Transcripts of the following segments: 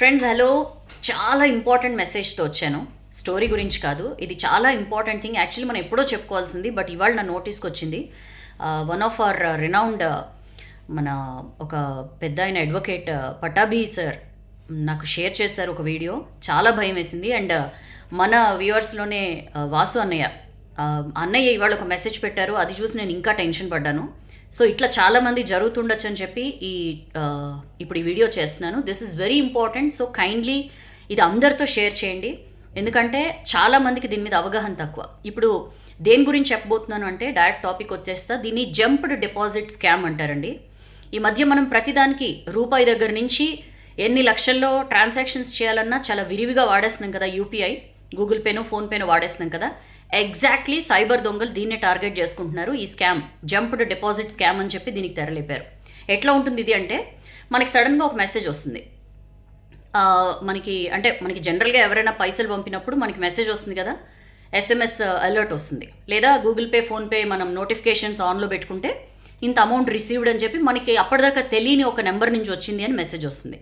Friends hello. చాలా important మెసేజ్తో వచ్చాను. Story గురించి కాదు, ఇది చాలా ఇంపార్టెంట్ థింగ్. యాక్చువల్లీ మనం ఎప్పుడో చెప్పుకోవాల్సింది, బట్ ఇవాళ నా నోటీస్కి వచ్చింది. వన్ ఆఫ్ అవర్ రినౌండ్ మన ఒక పెద్ద ఆయన అడ్వకేట్ పటాభి సార్ నాకు షేర్ చేశారు ఒక వీడియో. చాలా భయం వేసింది. అండ్ మన వ్యూవర్స్లోనే వాసు అన్నయ్య అన్నయ్య ఇవాళ ఒక మెసేజ్ పెట్టారు. అది చూసి నేను ఇంకా టెన్షన్ పడ్డాను. సో ఇట్లా చాలామంది జరుగుతుండొచ్చు అని చెప్పి ఇప్పుడు ఈ వీడియో చేస్తున్నాను. This is very important. So kindly ఇది అందరితో షేర్ చేయండి, ఎందుకంటే చాలామందికి దీని మీద అవగాహన తక్కువ. ఇప్పుడు దేని గురించి చెప్పబోతున్నాను అంటే డైరెక్ట్ టాపిక్ వచ్చేస్తా. దీన్ని జంప్డ్ డిపాజిట్ స్కామ్ అంటారండి. ఈ మధ్య మనం ప్రతిదానికి రూపాయి దగ్గర నుంచి ఎన్ని లక్షల్లో ట్రాన్సాక్షన్స్ చేయాలన్నా చాలా విరివిగా వాడేస్తున్నాం కదా. యూపీఐ, గూగుల్ పేనో ఫోన్పేనో వాడేస్తున్నాం కదా. ఎగ్జాక్ట్లీ సైబర్ దొంగలు దీన్నే టార్గెట్ చేసుకుంటున్నారు. ఈ స్కామ్ జంప్డ్ డిపాజిట్ స్కామ్ అని చెప్పి దీనికి తెరలేపారు. ఎట్లా ఉంటుంది ఇది అంటే, మనకి సడన్గా ఒక మెసేజ్ వస్తుంది. మనకి జనరల్గా ఎవరైనా పైసలు పంపినప్పుడు మనకి మెసేజ్ వస్తుంది కదా, ఎస్ఎంఎస్ అలర్ట్ వస్తుంది, లేదా గూగుల్ పే ఫోన్పే మనం నోటిఫికేషన్స్ ఆన్లో పెట్టుకుంటే ఇంత అమౌంట్ రిసీవ్డ్ అని చెప్పి మనకి అప్పటిదాకా తెలియని ఒక నెంబర్ నుంచి వచ్చింది అని మెసేజ్ వస్తుంది.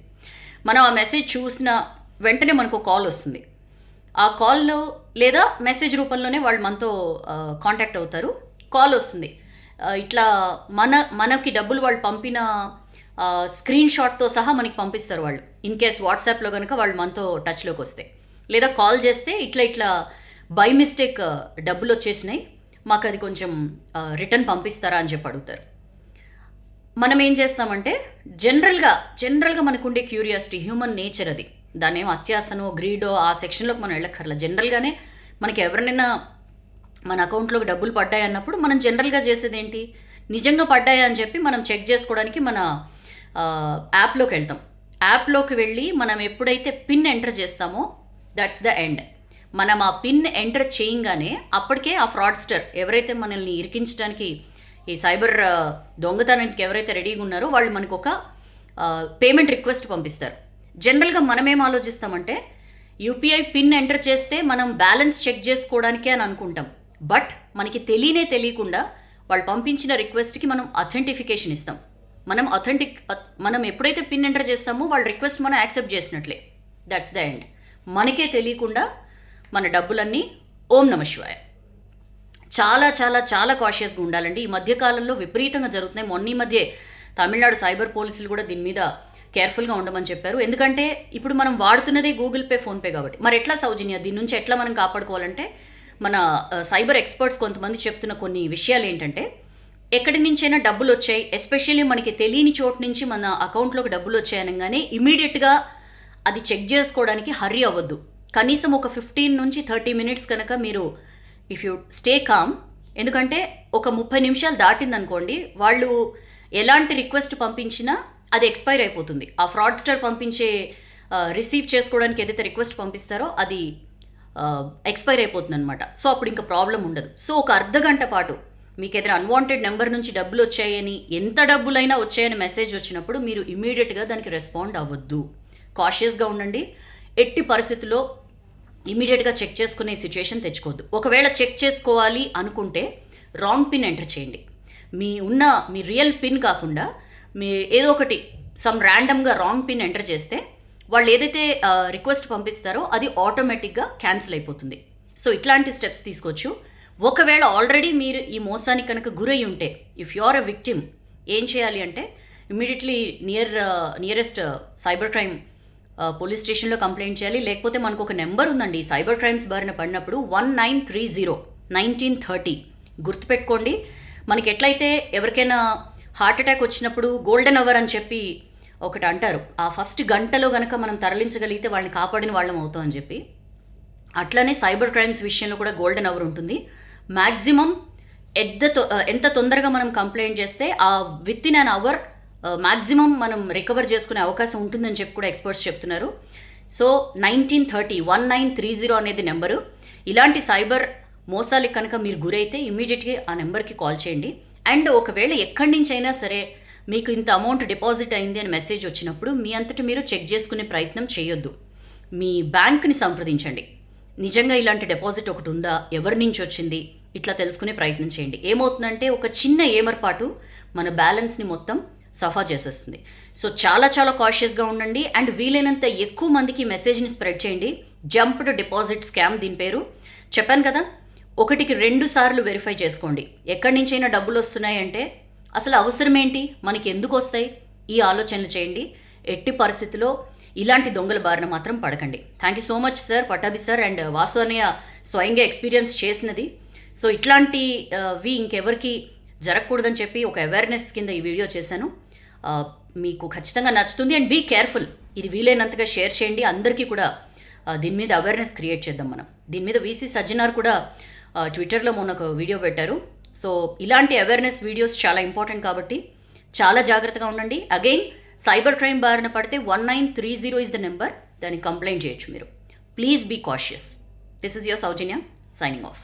మనం ఆ మెసేజ్ చూసిన వెంటనే మనకు కాల్ వస్తుంది. ఆ కాల్లో లేదా మెసేజ్ రూపంలోనే వాళ్ళు మనతో కాంటాక్ట్ అవుతారు. కాల్ వస్తుంది, ఇట్లా మనకి డబ్బులు వాళ్ళు పంపిన స్క్రీన్ షాట్తో సహా మనకి పంపిస్తారు వాళ్ళు. ఇన్ కేస్ వాట్సాప్లో కనుక వాళ్ళు మనతో టచ్లోకి వస్తే, లేదా కాల్ చేస్తే ఇట్లా బై మిస్టేక్ డబ్బులు వచ్చేసినాయి, మాకు అది కొంచెం రిటర్న్ పంపిస్తారా అని చెప్పి అడుగుతారు. మనం ఏం చేస్తామంటే జనరల్గా మనకుండే క్యూరియాసిటీ, హ్యూమన్ నేచర్ అది. దాని ఏమో అత్యాసనో గ్రీడో ఆ సెక్షన్లోకి మనం వెళ్ళక్కర్లా. జనరల్గానే మనకి ఎవరినైనా మన అకౌంట్లోకి డబ్బులు పడ్డాయి అన్నప్పుడు మనం జనరల్గా చేసేది ఏంటి, నిజంగా పడ్డాయా అని చెప్పి మనం చెక్ చేసుకోవడానికి మన యాప్లోకి వెళ్తాం. యాప్లోకి వెళ్ళి మనం ఎప్పుడైతే పిన్ ఎంటర్ చేస్తామో దట్స్ ద ఎండ్. మనం ఆ పిన్ ఎంటర్ చేయంగానే అప్పటికే ఆ ఫ్రాడ్స్టర్ ఎవరైతే మనల్ని ఇరికించడానికి, ఈ సైబర్ దొంగతనానికి ఎవరైతే రెడీగా ఉన్నారో వాళ్ళు మనకు ఒక పేమెంట్ రిక్వెస్ట్ పంపిస్తారు. జనరల్గా మనం ఏం ఆలోచిస్తామంటే, యూపీఐ పిన్ ఎంటర్ చేస్తే మనం బ్యాలెన్స్ చెక్ చేసుకోవడానికే అని అనుకుంటాం. బట్ మనకి తెలియకుండా వాళ్ళు పంపించిన రిక్వెస్ట్కి మనం అథెంటిఫికేషన్ ఇస్తాం. మనం ఎప్పుడైతే పిన్ ఎంటర్ చేస్తామో వాళ్ళ రిక్వెస్ట్ మనం యాక్సెప్ట్ చేసినట్లే. That's the end. మనకే తెలియకుండా మన డబ్బులన్నీ ఓం నమ శివాయ. చాలా చాలా చాలా కాషియస్గా ఉండాలండి. ఈ మధ్యకాలంలో విపరీతంగా జరుగుతున్నాయి. మొన్న ఈ మధ్య తమిళనాడు సైబర్ పోలీసులు కూడా దీని మీద కేర్ఫుల్గా ఉండమని చెప్పారు. ఎందుకంటే ఇప్పుడు మనం వాడుతున్నదే గూగుల్ పే ఫోన్పే కాబట్టి. మరి ఎట్లా సౌజన్య దీని నుంచి ఎట్లా మనం కాపాడుకోవాలంటే, మన సైబర్ ఎక్స్పర్ట్స్ కొంతమంది చెప్తున్న కొన్ని విషయాలు ఏంటంటే, ఎక్కడి నుంచైనా డబ్బులు వచ్చాయి, ఎస్పెషల్లీ మనకి తెలియని చోటు నుంచి మన అకౌంట్లోకి డబ్బులు వచ్చాయనగానే ఇమీడియట్గా అది చెక్ చేసుకోవడానికి హర్రీ అవ్వద్దు. కనీసం ఒక 15 నుంచి 30 మినిట్స్ కనుక మీరు ఇఫ్ యూ స్టే కామ్. ఎందుకంటే ఒక 30 నిమిషాలు దాటిందనుకోండి, వాళ్ళు ఎలాంటి రిక్వెస్ట్ పంపించినా అది ఎక్స్పైర్ అయిపోతుంది. ఆ ఫ్రాడ్స్టర్ పంపించే రిసీవ్ చేసుకోవడానికి ఏదైతే రిక్వెస్ట్ పంపిస్తారో అది ఎక్స్పైర్ అయిపోతుంది అనమాట. సో అప్పుడు ఇంకా ప్రాబ్లం ఉండదు. సో ఒక అర్ధగంట పాటు మీకు ఏదైనా అన్వాంటెడ్ నెంబర్ నుంచి డబ్బులు వచ్చాయని, ఎంత డబ్బులైనా వచ్చాయని మెసేజ్ వచ్చినప్పుడు మీరు ఇమీడియట్గా దానికి రెస్పాండ్ అవ్వద్దు. కాషియస్గా ఉండండి. ఎట్టి పరిస్థితుల్లో ఇమీడియట్గా చెక్ చేసుకునే సిచ్యువేషన్ తెచ్చుకోవద్దు. ఒకవేళ చెక్ చేసుకోవాలి అనుకుంటే రాంగ్ పిన్ ఎంటర్ చేయండి. మీ రియల్ పిన్ కాకుండా మీ ఏదో ఒకటి సమ్ ర్యాండమ్గా రాంగ్ పిన్ ఎంటర్ చేస్తే వాళ్ళు ఏదైతే రిక్వెస్ట్ పంపిస్తారో అది ఆటోమేటిక్గా క్యాన్సిల్ అయిపోతుంది. సో ఇట్లాంటి స్టెప్స్ తీసుకోవచ్చు. ఒకవేళ ఆల్రెడీ మీరు ఈ మోసానికి కనుక గురై ఉంటే, if you are a victim, ఏం చేయాలి అంటే immediately nearest cyber crime police స్టేషన్లో కంప్లైంట్ చేయాలి. లేకపోతే మనకు ఒక నెంబర్ ఉందండి, సైబర్ క్రైమ్స్ బారిన పడినప్పుడు 1930 గుర్తుపెట్టుకోండి. మనకి ఎట్లయితే ఎవరికైనా హార్ట్ అటాక్ వచ్చినప్పుడు గోల్డెన్ అవర్ అని చెప్పి ఒకటి అంటారు, ఆ ఫస్ట్ గంటలో కనుక మనం తరలించగలిగితే వాళ్ళని కాపాడిన వాళ్ళం అవుతాం అని చెప్పి, అట్లనే సైబర్ క్రైమ్స్ విషయంలో కూడా గోల్డెన్ అవర్ ఉంటుంది. మ్యాక్సిమం ఎంత తొందరగా మనం కంప్లైంట్ చేస్తే ఆ within an hour maximum మనం రికవర్ చేసుకునే అవకాశం ఉంటుందని చెప్పి కూడా ఎక్స్పర్ట్స్ చెప్తున్నారు. సో 1930 అనేది నెంబరు. ఇలాంటి సైబర్ మోసాలకి కనుక మీరు గురైతే ఇమీడియట్గా ఆ నెంబర్కి కాల్ చేయండి. అండ్ ఒకవేళ ఎక్కడి నుంచి అయినా సరే మీకు ఇంత అమౌంట్ డిపాజిట్ అయింది అని మెసేజ్ వచ్చినప్పుడు మీ అంతటి మీరు చెక్ చేసుకునే ప్రయత్నం చేయొద్దు. మీ బ్యాంక్ని సంప్రదించండి. నిజంగా ఇలాంటి డిపాజిట్ ఒకటి ఉందా, ఎవరి నుంచి వచ్చింది, ఇట్లా తెలుసుకునే ప్రయత్నం చేయండి. ఏమవుతుందంటే ఒక చిన్న ఏమర్పాటు మన బ్యాలెన్స్ని మొత్తం సఫా చేసేస్తుంది. సో చాలా చాలా కాషియస్గా ఉండండి అండ్ వీలైనంత ఎక్కువ మందికి మెసేజ్ని స్ప్రెడ్ చేయండి. జంప్డ్ డిపాజిట్ స్కామ్ దీని పేరు. చెప్పాను కదా, 1కి 2 సార్లు వెరిఫై చేసుకోండి. ఎక్కడి నుంచైనా డబ్బులు వస్తున్నాయంటే అసలు అవసరం ఏంటి, మనకి ఎందుకు వస్తాయి, ఈ ఆలోచనలు చేయండి. ఎట్టి పరిస్థితిలో ఇలాంటి దొంగల బారిన మాత్రం పడకండి. Thank you so much sir, Pattabhi sir and Vasu అన్నయ్య స్వయంగా ఎక్స్పీరియన్స్ చేసినది. సో ఇట్లాంటివి ఇంకెవరికి జరగకూడదని చెప్పి ఒక అవేర్నెస్ కింద ఈ వీడియో చేశాను. మీకు ఖచ్చితంగా నచ్చుతుంది అండ్ బీ కేర్ఫుల్. ఇది వీలైనంతగా షేర్ చేయండి. అందరికీ కూడా దీని మీద అవేర్నెస్ క్రియేట్ చేద్దాం మనం. దీని మీద వీసీ సజ్జనార్ కూడా ట్విట్టర్లో మొన్న ఒక వీడియో పెట్టారు. సో ఇలాంటి అవేర్నెస్ వీడియోస్ చాలా ఇంపార్టెంట్ కాబట్టి చాలా జాగ్రత్తగా ఉండండి. అగైన్ సైబర్ క్రైమ్ బారిన పడితే 1930 ఇస్ ద నెంబర్. దానికి కంప్లైంట్ చేయొచ్చు మీరు. Please be cautious. This is your Soujanya signing of.